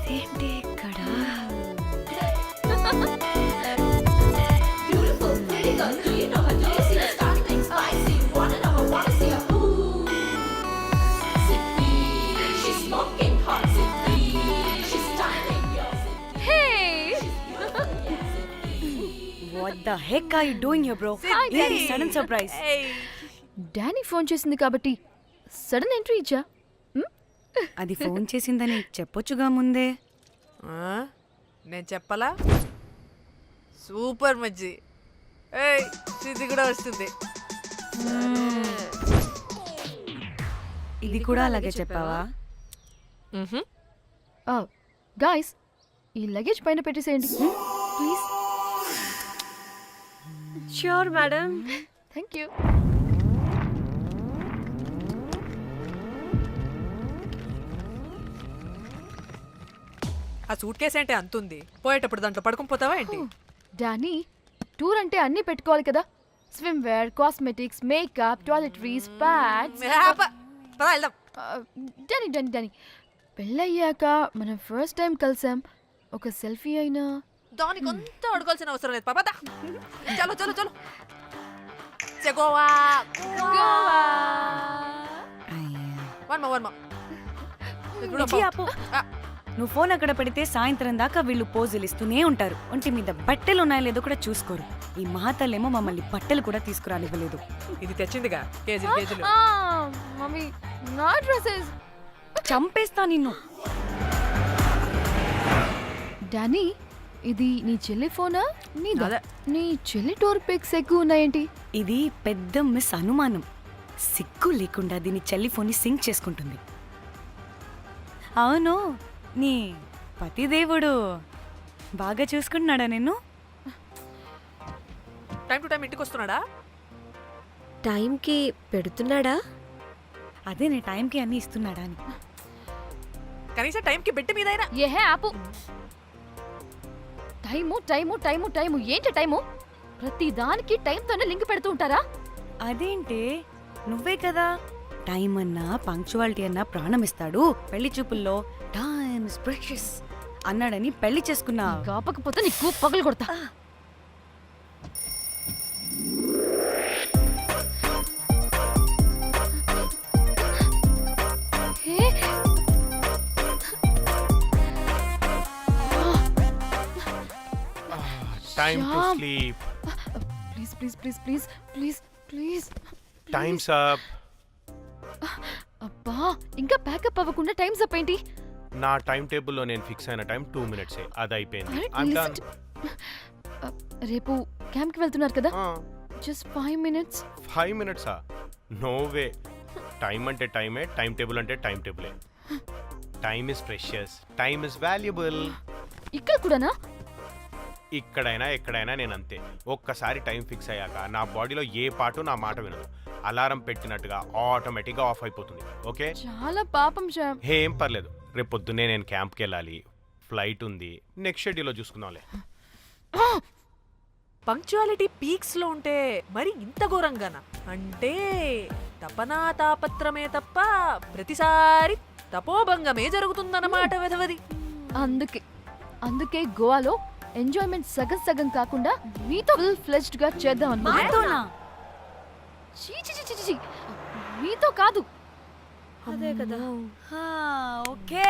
ఇదేంటి ఇక్కడ? What the heck are you doing here, bro? This is sudden surprise. Danny phone చేసింది కాబట్టి sudden entry ఇచ్చా. అది ఫోన్ చేసిందని చెప్పొచ్చుగా ముందే. నేను చెప్పలా? సూపర్ మజ్జి. ఏయ్ ఇది కూడా వస్తుంది. ఇది కూడా అలాగే చెప్పావా? గాయ్స్ ఈ లగేజ్ పైన పెట్టేసేయండి please. Sure, madam. Thank you. ఆ సూట్ కేసు అంటే అంతుంది, పోయేటప్పుడు దాంట్లో పడుకుని పోతావా ఏంటి? డానీ టూర్ అంటే అన్నీ పెట్టుకోవాలి కదా. Swimwear, cosmetics, makeup, toiletries, pads. పదా వెళ్దాం. డానీ డానీ డానీ పెళ్ళయ్యాక మనం ఫస్ట్ టైం కలిసాం. ఒక సెల్ఫీ అయినా దానికి అంతా అడగాల్సిన అవసరం లేదు పాపా. చలో చలో చలో. గోవా వర్మ నువ్వు ఫోన్ అక్కడ పెడితే సాయంత్రం దాకా వీళ్ళు పోజులు ఇస్తూనే ఉంటారు. ఒంటి మీద బట్టలు ఉన్నాయో లేదో కూడా చూసుకోరు. ఈ మహాతల్లేమో మమ్మల్ని బట్టలు కూడా తీసుకురానివ్వలేదు. ఇది తెచ్చిందిగా కేజీలు కేజీలు. మమ్మీ నా డ్రెస్సెస్. చంపేస్తా నిన్ను. డానీ ఇది నీ చెల్లి ఫోనా నీదా? నీ చెల్లి టూర్ పిక్స్ ఎక్కువ ఉన్నాయేంటి? ఇది పెద్ద మిస్ అనుమానం. సిగ్గు లేకుండా దీని చెల్లి ఫోన్ని సింక్ చేసుకుంటుంది. అవును, నీ పతిదేవుడు బాగా చూసుకుంటున్నాడా నిన్ను? టైం టు టైం ఇంటికి వస్తున్నాడా? టైంకి పెడుతున్నాడా? అదే నీ టైంకి అన్నీ ఇస్తున్నాడా అని. కనీసం టైంకి బెట్టి మీదైనా. ఏహే ఆపు. టైము టైము టైము టైము ఏంటి టైము? ప్రతి దానికి టైంతోనే లింక్ పెడుతూ ఉంటారా? అదేంటే నువ్వే కదా టైం అన్నా పంక్చువాలిటీ అన్నా ప్రాణం ఇస్తాడు, పెళ్లి చూపుల్లో టైమ్ ఇస్ ప్రెషియస్ అన్నాడని పెళ్లి చేసుకున్నా. కాపకపోతే నీకు పగలు కొడతా. Time to sleep. Please, please, please, please, please, please. Time's up. అబ్బా ఇంకా ప్యాకప్ అవ్వకుండా టైమ్స్ అప్ ఏంటి? నా టైం టేబుల్లో నేను ఫిక్స్ అయిన టైం 2 minutes. అది అయిపోయింది. రేపు క్యాంప్కి వెళ్తున్నారు కదా? Just 5 minutes. 5 minutes? No way. Time అంటే టైమే, టైం టేబుల్ అంటే టైం టేబులే. Time is precious, time is valuable. ఇక్కడ కూడానా? ఇక్కడైనా ఎక్కడైనా నేను అంతే. ఒక్కసారి టైం ఫిక్స్ అయ్యాక నా బాడీలో ఏ పాటు నా మాట వినదు. అలారం పెట్టినట్టుగా ఆటోమేటిక్గా ఆఫ్ అయిపోతుంది. ఓకే, చాలా పాపం శ్యామ్. ఏం పర్లేదు. రేపు పొద్దున్నే నేను క్యాంప్కి వెళ్ళాలి, ఫ్లైట్ ఉంది. నెక్స్ట్ షెడ్యూల్లో చూసుకుందాంలే. పంక్చువాలిటీ పీక్స్ లో ఉంటే మరి ఇంత ఘోరంగానా? అంటే తపనా తాపత్రమే తప్ప ప్రతిసారి తపోభంగమే జరుగుతుందన్నమాట వెధవది. అందుకే గోవాలో ఎంజాయ్మెంట్ సగం సగం కాకుండా మీతో ఫుల్ ఫ్లెజ్డ్ గా చేద్దాం అనుకున్నా. మీతో కాదు. అదే కదా. ఓకే